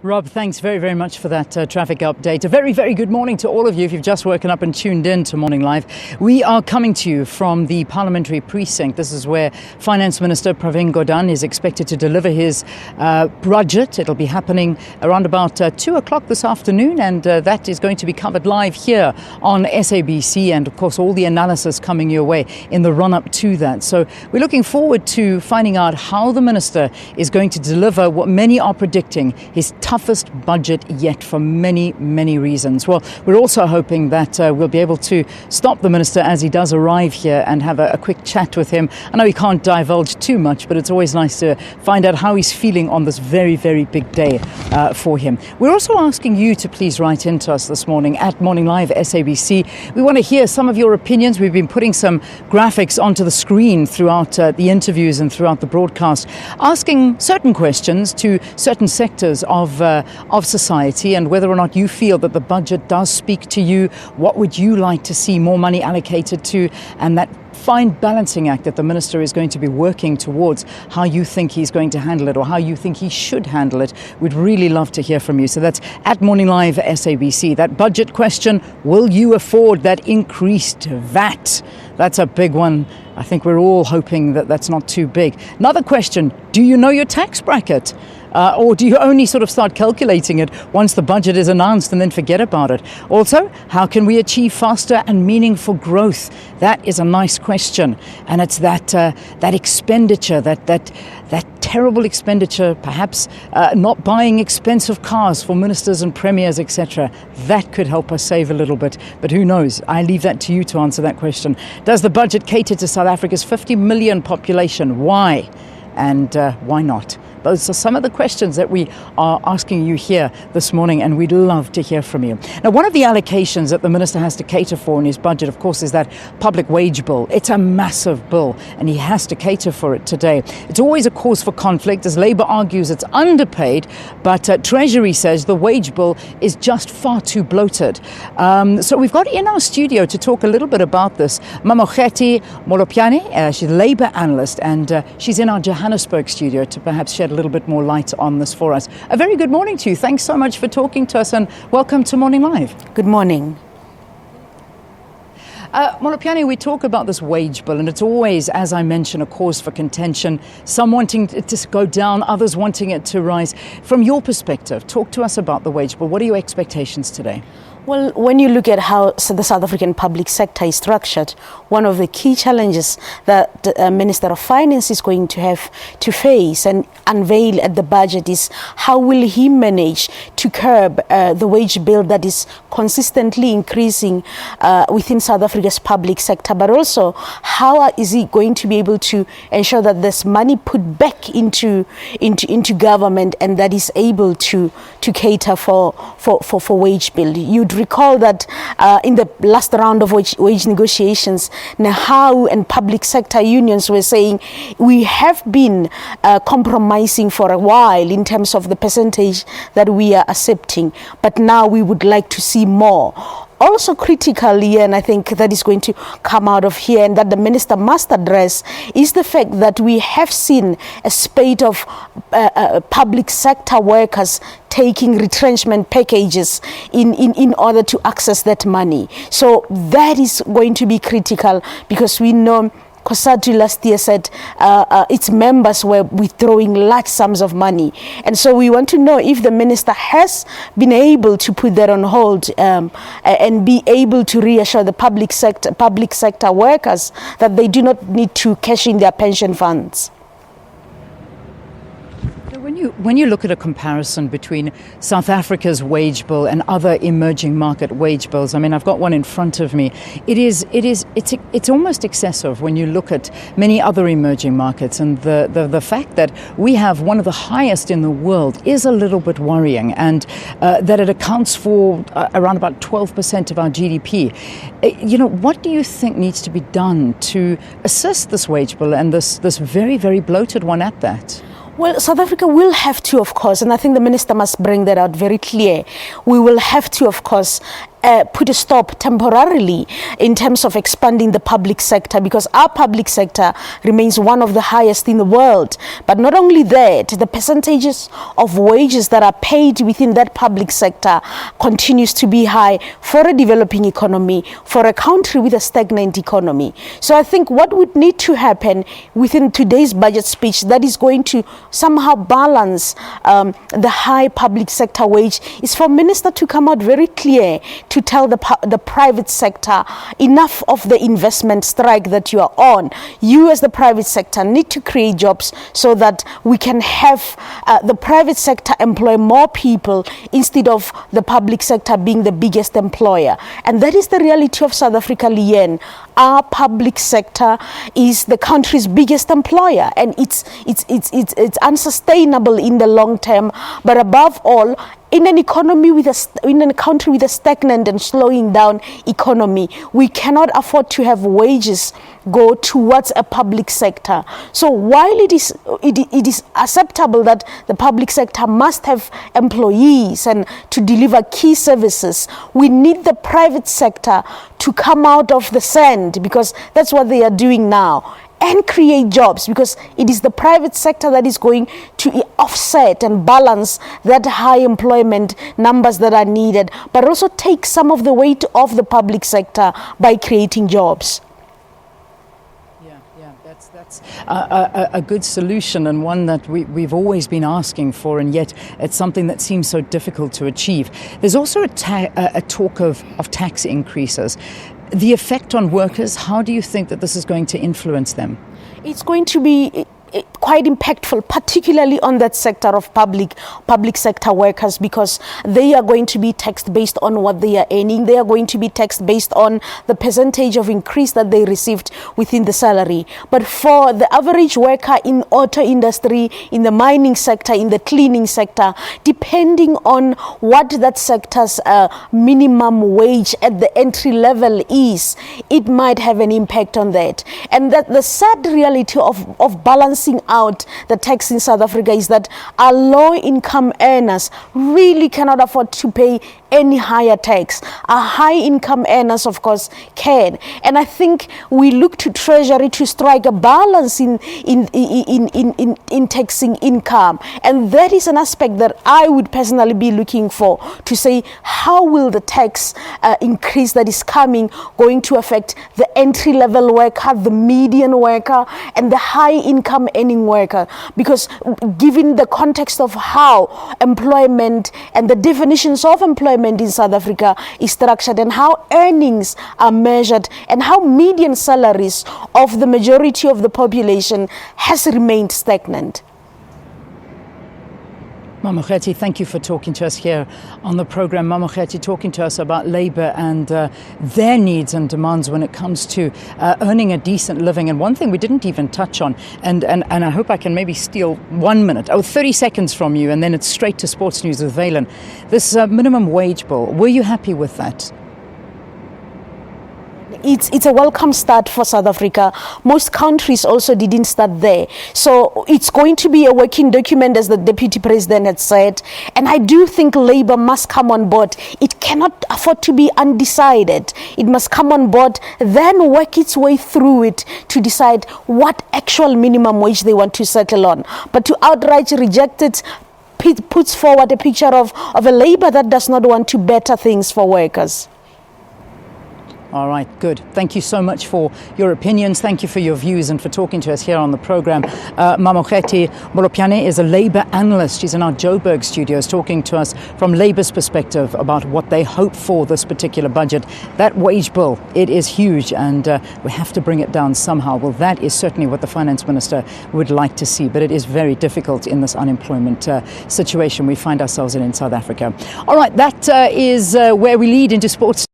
Rob, thanks very, very much for that traffic update. A very, very good morning to all of you if you've just woken up and tuned in to Morning Live. We are coming to you from the parliamentary precinct. This is where Finance Minister Pravin Gordhan is expected to deliver his budget. It'll be happening around about 2 o'clock this afternoon, and that is going to be covered live here on SABC, and of course all the analysis coming your way in the run-up to that. So we're looking forward to finding out how the minister is going to deliver what many are predicting, his toughest budget yet for many, many reasons. Well, we're also hoping that we'll be able to stop the minister as he does arrive here and have a quick chat with him. I know he can't divulge too much, but it's always nice to find out how he's feeling on this very, very big day for him. We're also asking you to please write into us this morning at Morning Live SABC. We want to hear some of your opinions. We've been putting some graphics onto the screen throughout the interviews and throughout the broadcast, asking certain questions to certain sectors of society, and whether or not you feel that the budget does speak to you. What would you like to see more money allocated to, and that fine balancing act that the minister is going to be working towards, how you think he's going to handle it or how you think he should handle it. We'd really love to hear from you. So that's at Morning Live SABC. That budget question, will you afford that increased VAT? That's a big one. I think we're all hoping that that's not too big. Another question, do you know your tax bracket? Or do you only sort of start calculating it once the budget is announced and then forget about it? Also, how can we achieve faster and meaningful growth? That is a nice question. And it's that expenditure, that terrible expenditure, perhaps not buying expensive cars for ministers and premiers, etc. That could help us save a little bit. But who knows? I leave that to you to answer that question. Does the budget cater to South Africa's 50 million population? Why? And why not? Those are some of the questions that we are asking you here this morning, and we'd love to hear from you. Now, one of the allocations that the minister has to cater for in his budget, of course, is that public wage bill. It's a massive bill, and he has to cater for it today. It's always a cause for conflict, as Labour argues it's underpaid, but Treasury says the wage bill is just far too bloated. So we've got in our studio to talk a little bit about this, Mamokgethi Molopyane. She's a Labour analyst, and she's in our Johannesburg studio to perhaps shed a little bit more light on this for us. A very good morning to you. Thanks so much for talking to us, and welcome to Morning Live. Good morning. Molopyane, we talk about this wage bill, and it's always, as I mentioned, a cause for contention. Some wanting it to go down, others wanting it to rise. From your perspective, talk to us about the wage bill. What are your expectations today? Well, when you look at how the South African public sector is structured, one of the key challenges that the Minister of Finance is going to have to face and unveil at the budget is how will he manage to curb the wage bill that is consistently increasing within South Africa's public sector, but also how is he going to be able to ensure that there's money put back into government and that is able to cater for wage bill. You'd recall that in the last round of wage negotiations, NAHAU and public sector unions were saying we have been compromising for a while in terms of the percentage that we are accepting, but now we would like to see more. Also critically, and I think that is going to come out of here and that the minister must address, is the fact that we have seen a spate of public sector workers taking retrenchment packages in order to access that money. So that is going to be critical, because we know COSATU last year said its members were withdrawing large sums of money. And so we want to know if the minister has been able to put that on hold and be able to reassure the public sector workers that they do not need to cash in their pension funds. When you look at a comparison between South Africa's wage bill and other emerging market wage bills, I mean, I've got one in front of me. It's almost excessive when you look at many other emerging markets, and the fact that we have one of the highest in the world is a little bit worrying, and that it accounts for around about 12% of our GDP. What do you think needs to be done to assist this wage bill and this very, very bloated one at that? Well, South Africa will have to, of course, and I think the minister must bring that out very clear. We will have to, of course, put a stop temporarily in terms of expanding the public sector, because our public sector remains one of the highest in the world. But not only that, the percentages of wages that are paid within that public sector continues to be high for a developing economy, for a country with a stagnant economy. So I think what would need to happen within today's budget speech that is going to somehow balance the high public sector wage is for Minister to come out very clear to tell the private sector, enough of the investment strike that you are on. You as the private sector need to create jobs so that we can have the private sector employ more people instead of the public sector being the biggest employer. And that is the reality of South Africa, Leanne. Our public sector is the country's biggest employer, and it's unsustainable in the long term. But above all, in a country with a stagnant and slowing down economy, we cannot afford to have wages go towards a public sector. So while it is acceptable that the public sector must have employees and to deliver key services, we need the private sector to come out of the sand, because that's what they are doing now, and create jobs, because it is the private sector that is going to offset and balance that high employment numbers that are needed, but also take some of the weight off the public sector by creating jobs. That's a good solution, and one that we've always been asking for, and yet it's something that seems so difficult to achieve. There's also a talk of tax increases. The effect on workers, how do you think that this is going to influence them? It's going to be quite impactful, particularly on that sector of public sector workers, because they are going to be taxed based on what they are earning. They are going to be taxed based on the percentage of increase that they received within the salary. But for the average worker in auto industry, in the mining sector, in the cleaning sector, depending on what that sector's minimum wage at the entry level is, it might have an impact on that. And that the sad reality of balancing out the tax in South Africa is that our low income earners really cannot afford to pay any higher tax. Our high income earners, of course, can. And I think we look to Treasury to strike a balance in taxing income. And that is an aspect that I would personally be looking for, to say, how will the tax increase that is coming going to affect the entry level worker, the median worker, and the high income earning worker? Because given the context of how employment and the definitions of employment in South Africa is structured, and how earnings are measured, and how median salaries of the majority of the population has remained stagnant. Mamokgethi, thank you for talking to us here on the program. Mamokgethi talking to us about labour and their needs and demands when it comes to earning a decent living. And one thing we didn't even touch on, and I hope I can maybe steal 30 seconds from you, and then it's straight to sports news with Valen. This minimum wage bill, were you happy with that? It's a welcome start for South Africa. Most countries also didn't start there. So it's going to be a working document, as the Deputy President had said. And I do think Labour must come on board. It cannot afford to be undecided. It must come on board, then work its way through it to decide what actual minimum wage they want to settle on. But to outright reject it puts forward a picture of a Labour that does not want to better things for workers. All right, good. Thank you so much for your opinions. Thank you for your views and for talking to us here on the program. Mamokgethi Molopyane is a Labour analyst. She's in our Joburg studios talking to us from Labour's perspective about what they hope for this particular budget. That wage bill, it is huge, and we have to bring it down somehow. Well, that is certainly what the Finance Minister would like to see, but it is very difficult in this unemployment situation we find ourselves in South Africa. All right, that is where we lead into sports.